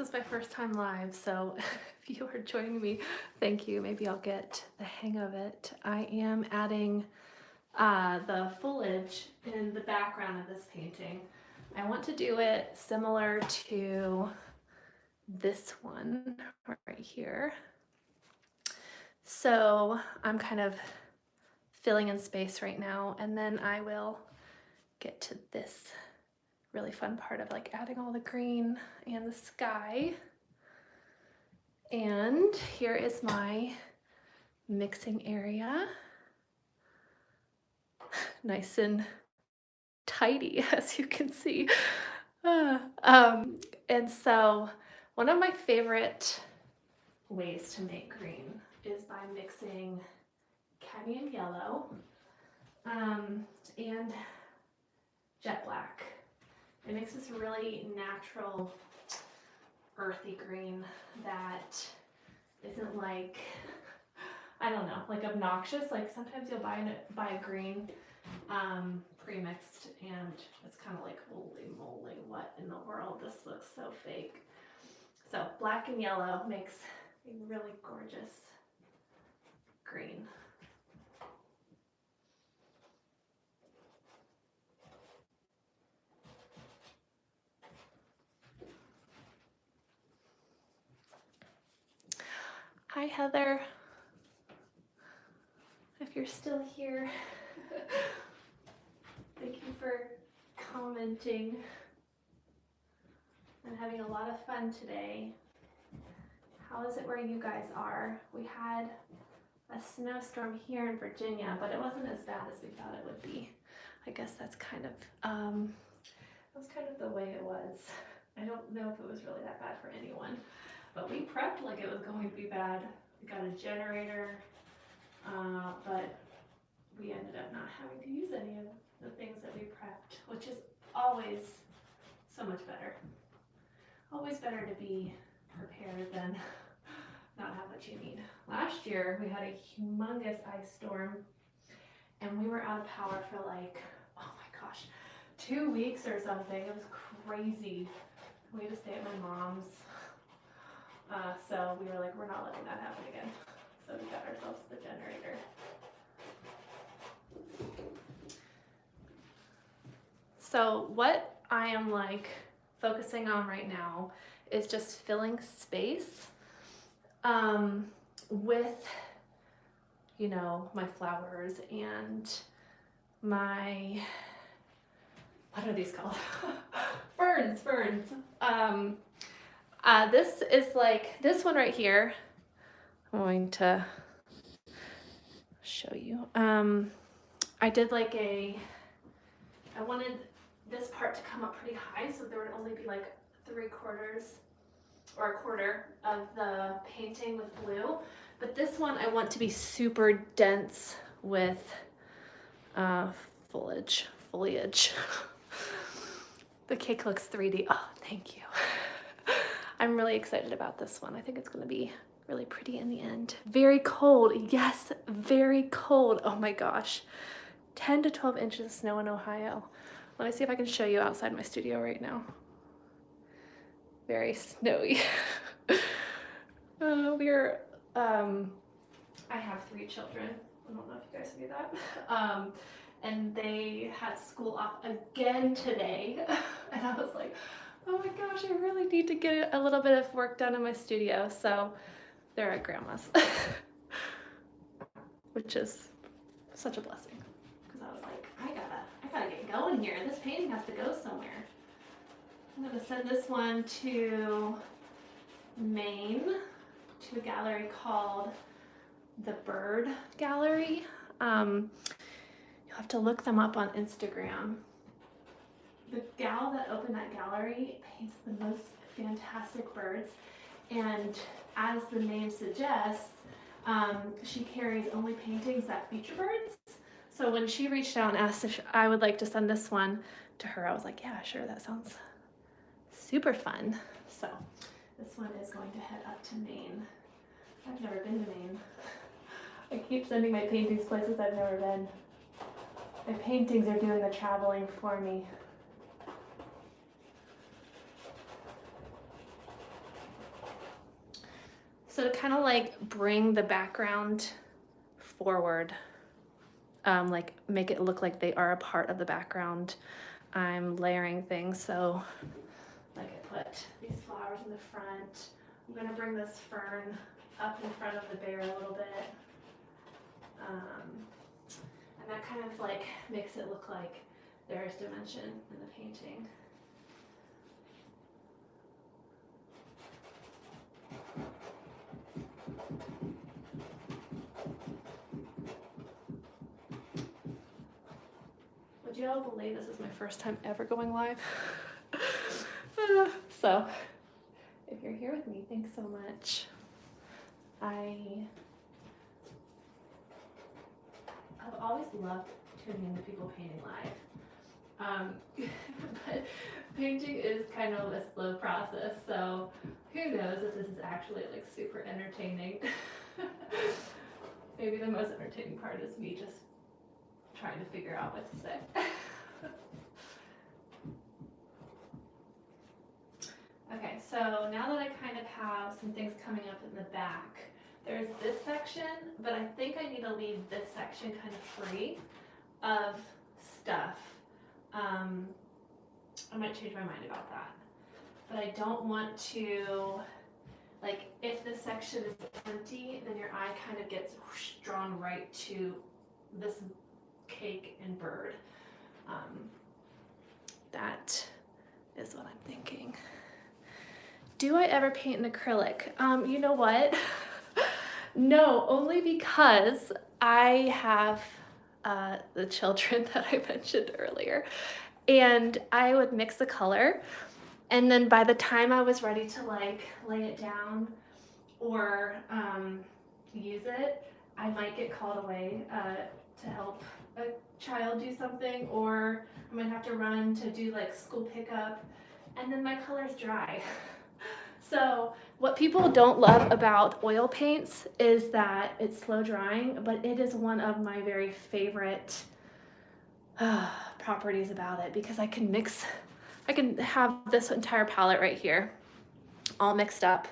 is my first time live, so if you are joining me, thank you. Maybe I'll get the hang of it. I am adding the foliage in the background of this painting. I want to do it similar to this one right here. So I'm kind of filling in space right now, and then I will get to this really fun part of like adding all the green and the sky. And here is my mixing area. Nice and tidy, as you can see. And so one of my favorite ways to make green is by mixing cadmium yellow and jet black. It makes this really natural, earthy green that isn't like, I don't know, like obnoxious. Like sometimes you'll buy a green pre-mixed and it's kind of like, holy moly, what in the world? This looks so fake. So black and yellow makes a really gorgeous green. Hi, Heather. If you're still here, thank you for commenting. I'm having a lot of fun today. How is it where you guys are? We had a snowstorm here in Virginia, but it wasn't as bad as we thought it would be. I guess that's kind of, that was kind of the way it was. I don't know if it was really that bad for anyone, but we prepped like it was going to be bad. We got a generator, but we ended up not having to use any of the things that we prepped, which is always so much better. Always better to be prepared than not have what you need. Last year we had a humongous ice storm and we were out of power for like, oh my gosh, 2 weeks or something. It was crazy. We had to stay at my mom's. So we were like, we're not letting that happen again. So we got ourselves the generator. So what I am like focusing on right now is just filling space with, you know, my flowers and my, what are these called? Ferns. This is like, this one right here, I'm going to show you. I did like I wanted this part to come up pretty high so there would only be like 3/4 or a quarter of the painting with blue. But this one I want to be super dense with foliage. The cake looks 3D. Oh, thank you. I'm really excited about this one. I think it's gonna be really pretty in the end. Very cold, yes, very cold. Oh my gosh. 10 to 12 inches of snow in Ohio. Let me see if I can show you outside my studio right now. Very snowy. I have 3 children. I don't know if you guys knew that. And they had school off again today. And I was like, oh my gosh, I really need to get a little bit of work done in my studio. So they're at grandma's, which is such a blessing. Because I was like, I gotta get going here. This painting has to go somewhere. I'm gonna send this one to Maine, to a gallery called the Bird Gallery. You'll have to look them up on Instagram. The gal that opened that gallery paints the most fantastic birds, and as the name suggests, she carries only paintings that feature birds. So when she reached out and asked if I would like to send this one to her, I was like, yeah, sure, that sounds super fun. So this one is going to head up to Maine. I've never been to Maine. I keep sending my paintings places I've never been. My paintings are doing the traveling for me. So to kind of like bring the background forward, like make it look like they are a part of the background, I'm layering things. So like I put these flowers in the front. I'm gonna bring this fern up in front of the bear a little bit. And that kind of like makes it look like there's dimension in the painting. Would you all believe this is my first time ever going live? So, if you're here with me, thanks so much. I've always loved tuning into people painting live. But painting is kind of a slow process, so who knows if this is actually like super entertaining. Maybe the most entertaining part is me just trying to figure out what to say. Okay, so now that I kind of have some things coming up in the back, there's this section, but I think I need to leave this section kind of free of stuff. I might change my mind about that, but I don't want to, like, if this section is empty, then your eye kind of gets drawn right to this cake and bird. That is what I'm thinking. Do I ever paint in acrylic? You know what? No, only because I have the children that I mentioned earlier, and I would mix the color, and then by the time I was ready to like lay it down or use it, I might get called away to help a child do something, or I might have to run to do like school pickup, and then my color's dry. So what people don't love about oil paints is that it's slow drying, but it is one of my very favorite properties about it, because I can have this entire palette right here all mixed up,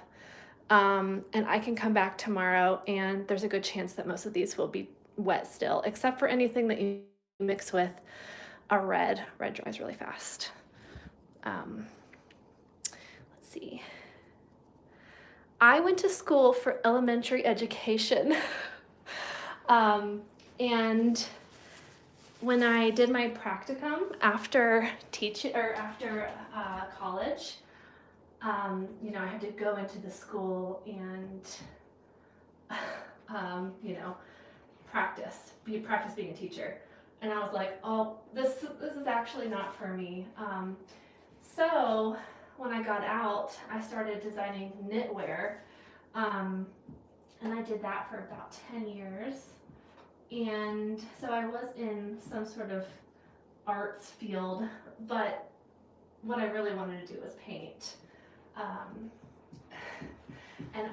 and I can come back tomorrow and there's a good chance that most of these will be wet still, except for anything that you mix with a red. Red dries really fast. Let's see. I went to school for elementary education. And when I did my practicum after teaching or after college, you know, I had to go into the school and, you know, practice being a teacher. And I was like, oh, this is actually not for me. So when I got out, I started designing knitwear, and I did that for about 10 years. And so I was in some sort of arts field, but what I really wanted to do was paint. And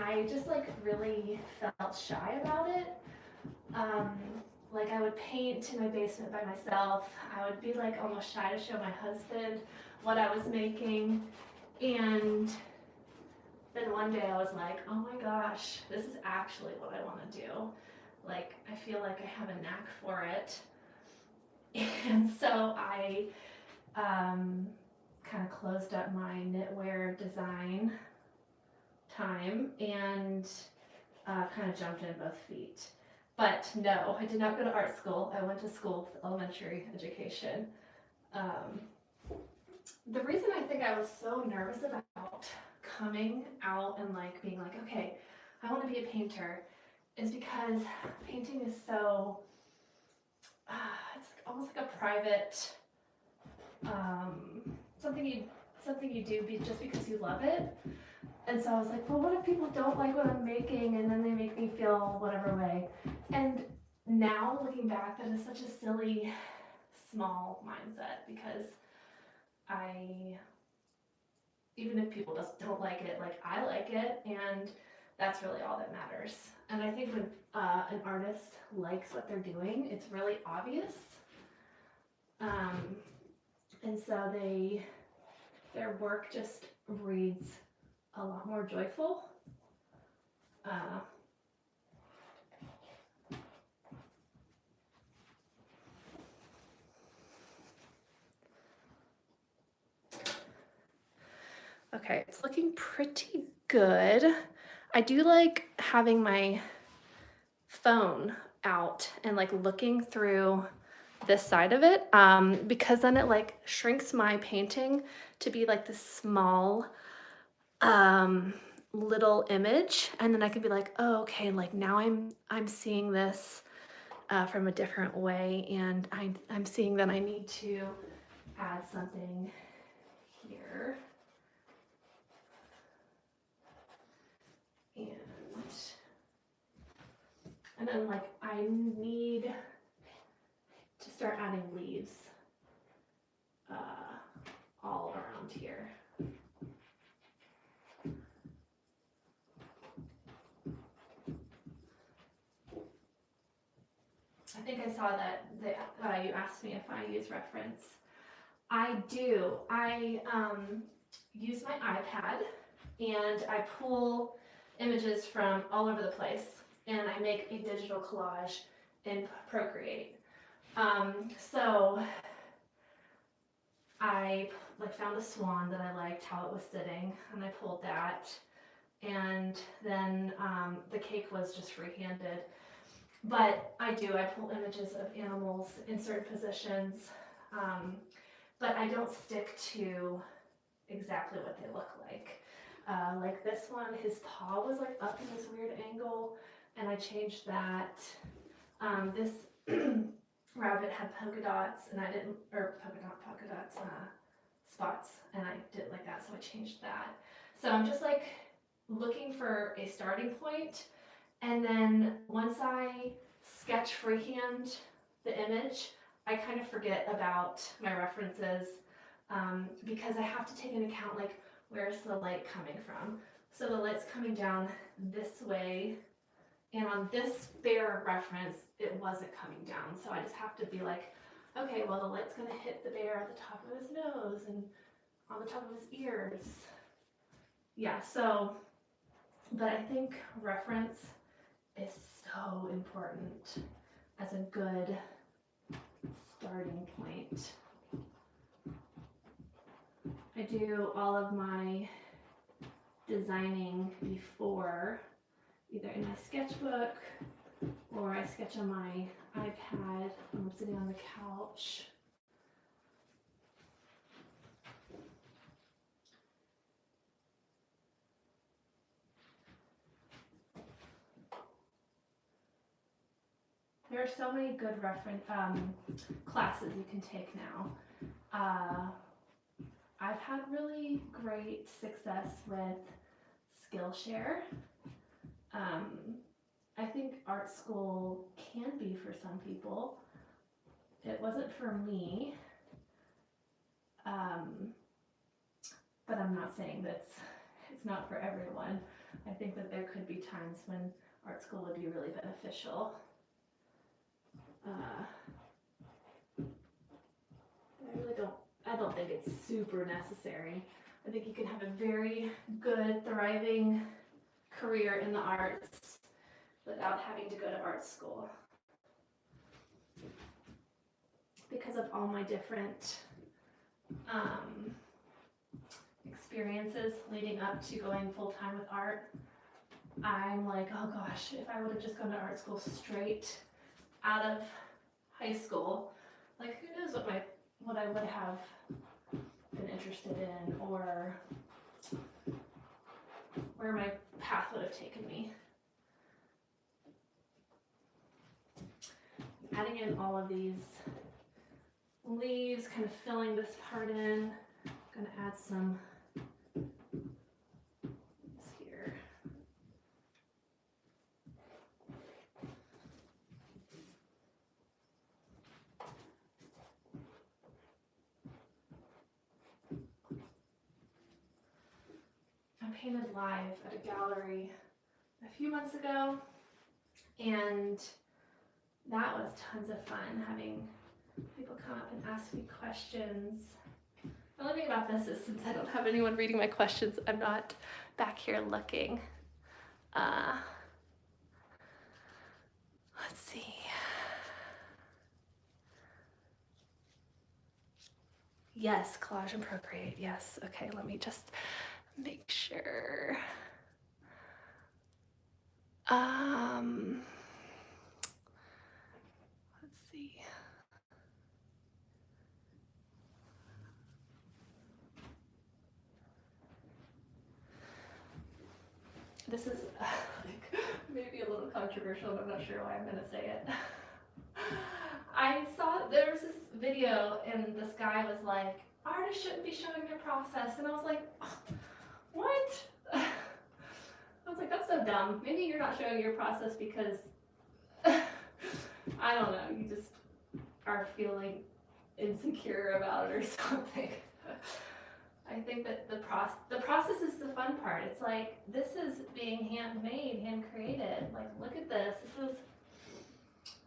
I just like really felt shy about it. Like I would paint in my basement by myself. I would be like almost shy to show my husband what I was making. And then one day I was like, oh my gosh, this is actually what I want to do. Like, I feel like I have a knack for it. And so I kind of closed up my knitwear design time and kind of jumped in both feet. But no, I did not go to art school. I went to school for elementary education. The reason I think I was so nervous about coming out and like being like, okay, I want to be a painter, is because painting is so, it's like almost like a private, something you do just because you love it. And so I was like, well, what if people don't like what I'm making and then they make me feel whatever way? And now looking back, that is such a silly, small mindset, because even if people just don't like it, like I like it, and that's really all that matters. And I think when an artist likes what they're doing, it's really obvious. And so their work just reads a lot more joyful. Okay, it's looking pretty good. I do like having my phone out and like looking through this side of it, because then it like shrinks my painting to be like this small little image, and then I can be like, oh, okay, like now I'm seeing this from a different way, and I'm seeing that I need to add something here. And then like I need to start adding leaves all around here. I think I saw that you asked me if I use reference. I do. I use my iPad and I pull images from all over the place and I make a digital collage in Procreate. So I like found a swan that I liked how it was sitting, and I pulled that, and then the cake was just free-handed. But I pull images of animals in certain positions, but I don't stick to exactly what they look like. Like this one, his paw was like up in this weird angle, and I changed that. This rabbit had polka dots, and I didn't, or polka dots, spots, and I didn't like that, so I changed that. So I'm just like looking for a starting point, and then once I sketch freehand the image, I kind of forget about my references, because I have to take into account like where's the light coming from. So the light's coming down this way, and on this bear reference, it wasn't coming down. So I just have to be like, okay, well the light's gonna hit the bear at the top of his nose and on the top of his ears. Yeah, so, but I think reference is so important as a good starting point. I do all of my designing before, either in my sketchbook or I sketch on my iPad when I'm sitting on the couch. There are so many good reference classes you can take now. I've had really great success with Skillshare. I think art school can be for some people. It wasn't for me, but I'm not saying that it's not for everyone. I think that there could be times when art school would be really beneficial. I don't think it's super necessary. I think you can have a very good, thriving career in the arts without having to go to art school. Because of all my different experiences leading up to going full-time with art, I'm like, oh gosh, if I would have just gone to art school straight out of high school, like who knows what I would have been interested in, or where my path would have taken me. Adding in all of these leaves, kind of filling this part in. I'm gonna add some here. I painted live at a gallery a few months ago, and that was tons of fun, having people come up and ask me questions. The only thing about this is since I don't have anyone reading my questions, I'm not back here looking. Let's see. Yes, collage and Procreate. Yes. Okay, let me just make sure. Let's see. This is like maybe a little controversial, but I'm not sure why I'm gonna say it. I saw there was this video and this guy was like, artists shouldn't be showing their process, and I was like, what? I was like, that's so dumb. Maybe you're not showing your process because I don't know, you just are feeling insecure about it or something. I think that the process is the fun part. It's like, this is being handmade, hand created. Like, look at this. This is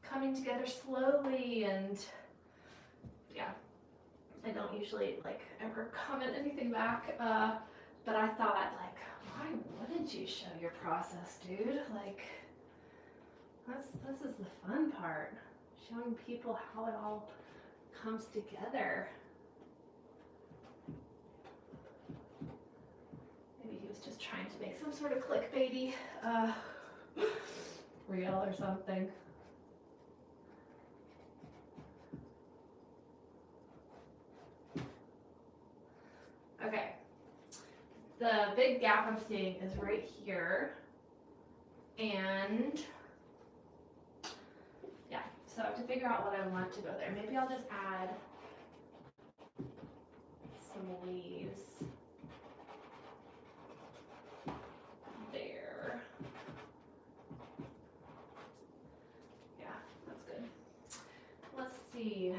coming together slowly, and yeah. I don't usually like ever comment anything back, but I thought, like, why wouldn't you show your process, dude? Like, this is the fun part. Showing people how it all comes together. Maybe he was just trying to make some sort of clickbaity reel or something. Okay, the big gap I'm seeing is right here, and yeah, so I have to figure out what I want to go there. Maybe I'll just add some leaves there. Yeah, that's good. Let's see.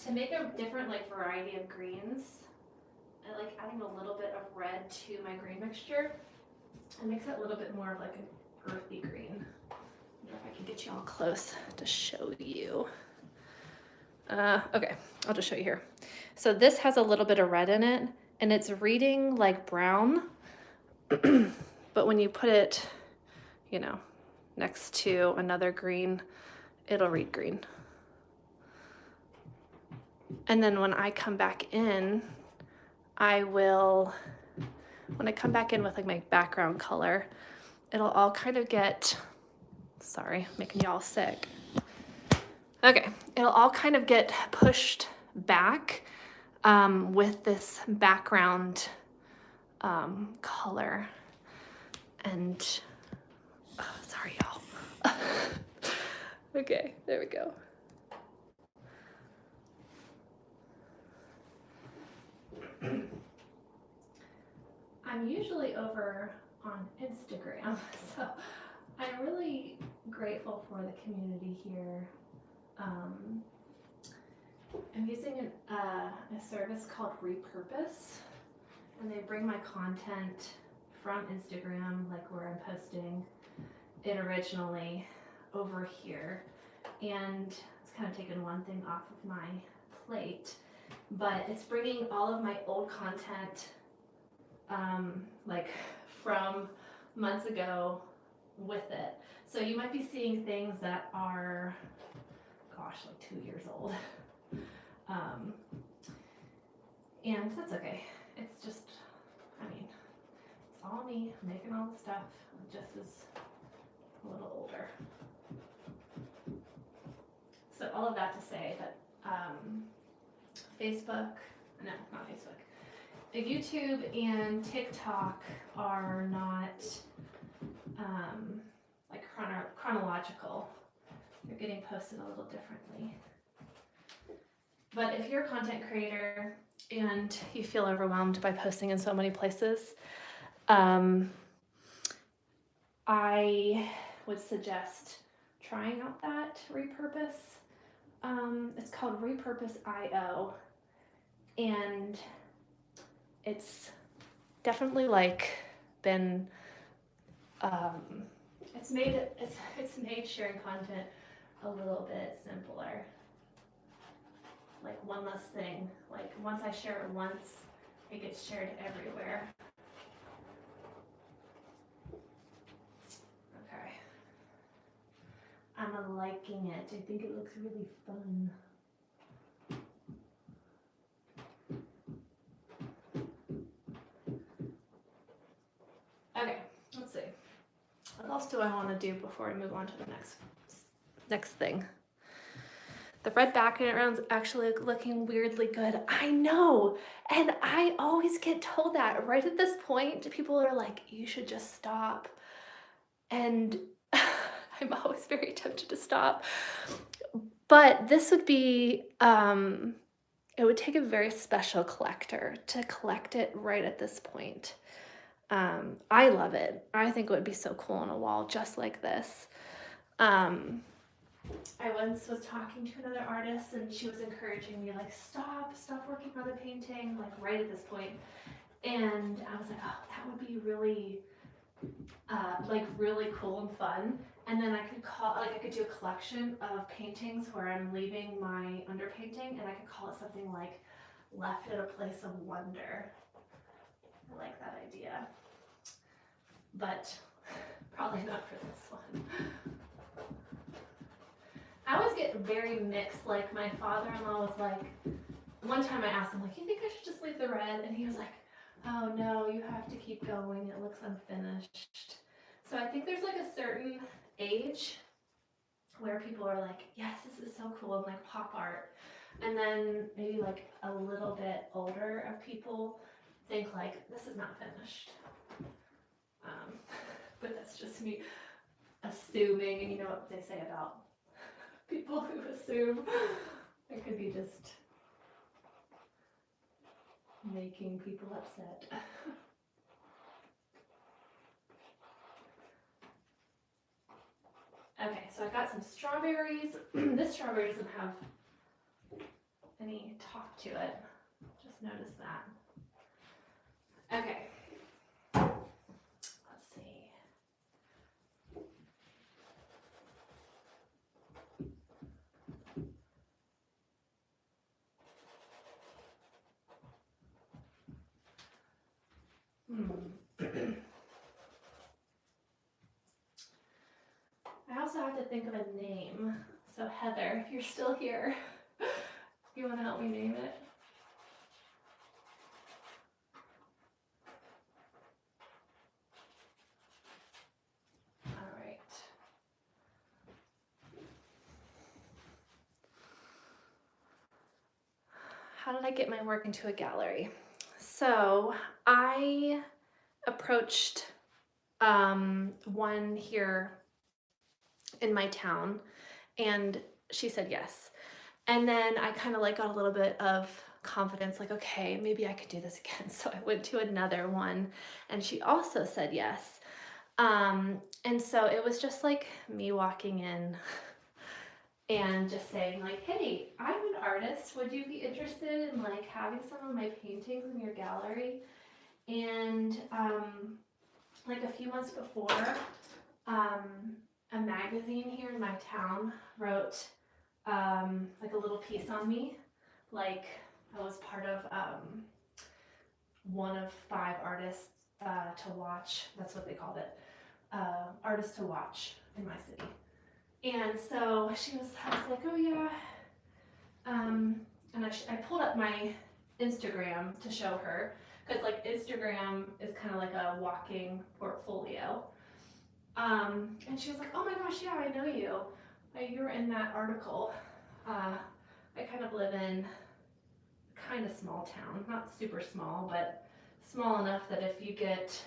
To make a different like variety of greens, I like adding a little bit of red to my green mixture. It makes it a little bit more of like an earthy green. I wonder if I can get you all close to show you. Okay, I'll just show you here. So this has a little bit of red in it, and it's reading like brown, but when you put it, you know, next to another green, it'll read green. And then when I come back in, when I come back in with like my background color, it'll all kind of get, sorry, making y'all sick. Okay, it'll all kind of get pushed back with this background color. And, oh, sorry y'all. Okay, there we go. I'm usually over on Instagram, so I'm really grateful for the community here. I'm using a service called Repurpose, and they bring my content from Instagram, like where I'm posting it originally, over here. And it's kind of taken one thing off of my plate, but it's bringing all of my old content like from months ago with it. So you might be seeing things that are, gosh, like 2 years old. And that's okay. It's just, I mean, it's all me making all the stuff. Just is a little older. So all of that to say that Facebook, no, not Facebook, YouTube and TikTok are not like chronological. They're getting posted a little differently. But if you're a content creator and you feel overwhelmed by posting in so many places, I would suggest trying out that Repurpose. It's called Repurpose.io, and it's definitely like been it's made sharing content a little bit simpler. Like one less thing. Like once I share it once, it gets shared everywhere. I'm liking it. I think it looks really fun. Okay, let's see. What else do I want to do before I move on to the next thing? The red background's actually looking weirdly good. I know, and I always get told that right at this point. People are like, you should just stop. And I'm always very tempted to stop. But this would be, it would take a very special collector to collect it right at this point. I love it. I think it would be so cool on a wall just like this. I once was talking to another artist and she was encouraging me like, stop working on the painting, like right at this point. And I was like, oh, that would be really, like really cool and fun. And then I could do a collection of paintings where I'm leaving my underpainting, and I could call it something like Left at a Place of Wonder. I like that idea. But probably not for this one. I always get very mixed. Like my father-in-law was like, one time I asked him like, you think I should just leave the red? And he was like, oh no, you have to keep going. It looks unfinished. So I think there's like a certain age where people are like, yes, this is so cool, and like pop art. And then maybe like a little bit older of people think like, this is not finished. But that's just me assuming, and you know what they say about people who assume. It could be just making people upset. Okay, so I got some strawberries. This strawberry doesn't have any top to it. Just noticed that. Okay. Let's see. I also have to think of a name. So Heather, if you're still here, you want to help me name it? All right. How did I get my work into a gallery? So I approached one here in my town, and she said yes. And then I kind of like got a little bit of confidence, like, okay, maybe I could do this again. So I went to another one, and she also said yes. And so it was just like me walking in and just saying like, hey, I'm an artist. Would you be interested in like having some of my paintings in your gallery? And like a few months before, a magazine here in my town wrote like a little piece on me. Like I was part of one of 5 artists to watch. That's what they called it. Artists to watch in my city. And so I was like, oh yeah. And I pulled up my Instagram to show her, because like Instagram is kind of like a walking portfolio. And she was like, oh my gosh, yeah, I know you. You were in that article. I kind of live in kind of small town, not super small, but small enough that if you get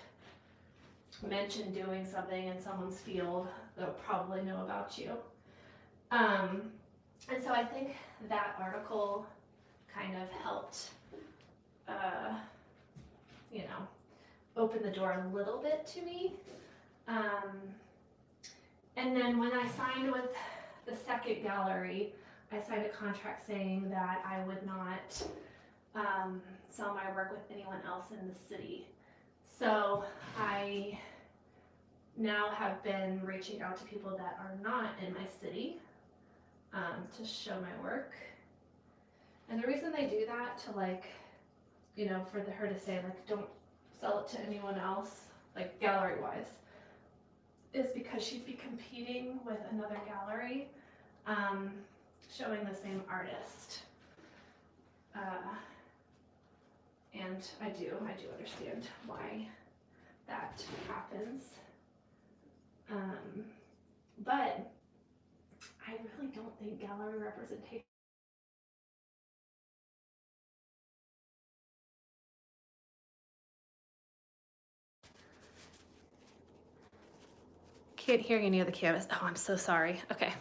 mentioned doing something in someone's field, they'll probably know about you. And so I think that article kind of helped, you know, open the door a little bit to me. And then when I signed with the second gallery, I signed a contract saying that I would not sell my work with anyone else in the city. So I now have been reaching out to people that are not in my city to show my work. And the reason they do that, to like, you know, for her to say like, don't sell it to anyone else, like gallery wise, is because she'd be competing with another gallery showing the same artist. And I do understand why that happens. But I really don't think gallery representation can't hear any of the canvas. Oh, I'm so sorry. Okay.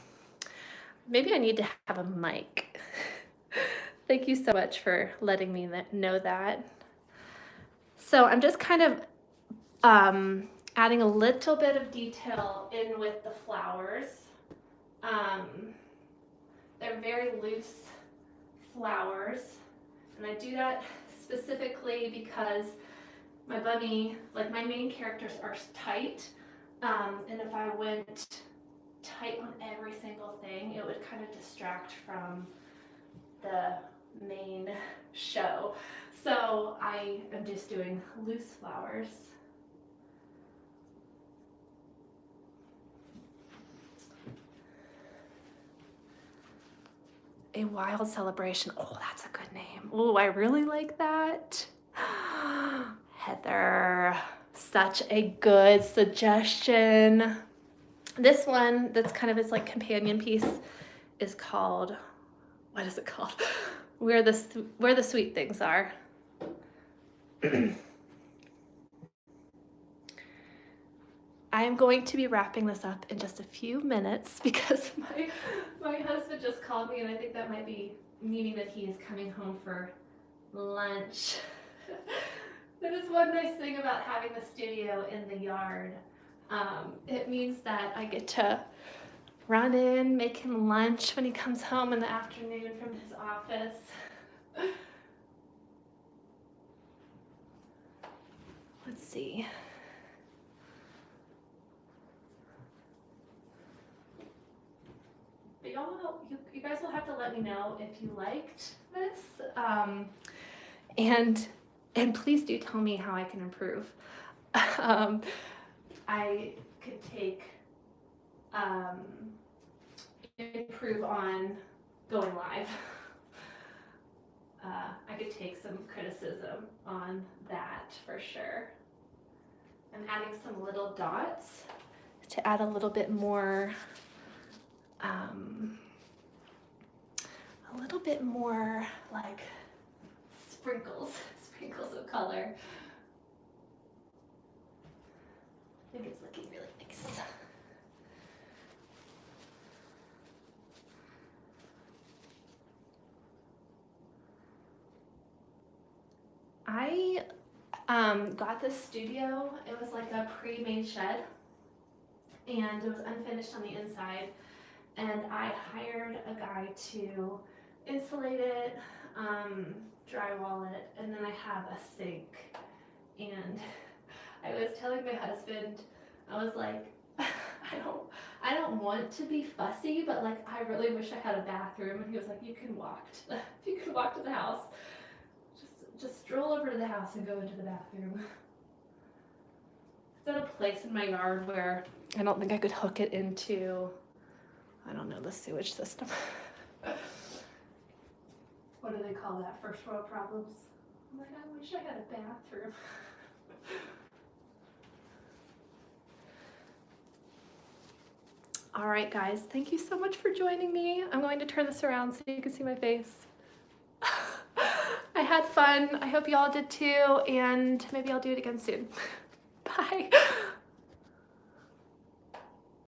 Maybe I need to have a mic. Thank you so much for letting me know that. So I'm just kind of adding a little bit of detail in with the flowers. They're very loose flowers, and I do that specifically because my bunny, like my main characters are tight, and if I went tight on every single thing, it would kind of distract from the main show. So I am just doing loose flowers. A Wild Celebration. Oh, that's a good name. Oh, I really like that. Heather, such a good suggestion. This one that's kind of its like companion piece is called, what is it called? Where the Sweet Things Are. I am going to be wrapping this up in just a few minutes because my husband just called me, and I think that might be meaning that he is coming home for lunch. That is one nice thing about having the studio in the yard. It means that I get to run in, make him lunch when he comes home in the afternoon from his office. Let's see. But you guys will have to let me know if you liked this, and please do tell me how I can improve. I could improve on going live. I could take some criticism on that for sure. I'm adding some little dots to add a little bit more like sprinkles of color. I think it's looking really nice. I got this studio. It was like a pre-made shed, and it was unfinished on the inside, and I hired a guy to insulate it, drywall it, and then I have a sink. And I was telling my husband, I was like, I don't want to be fussy, but like I really wish I had a bathroom. And he was like, you can walk to the house. Just stroll over to the house and go into the bathroom. It's at a place in my yard where I don't think I could hook it into, I don't know, the sewage system. What do they call that? First world problems? I'm like, I wish I had a bathroom. All right, guys, thank you so much for joining me. I'm going to turn this around so you can see my face. I had fun. I hope you all did too, and maybe I'll do it again soon. Bye.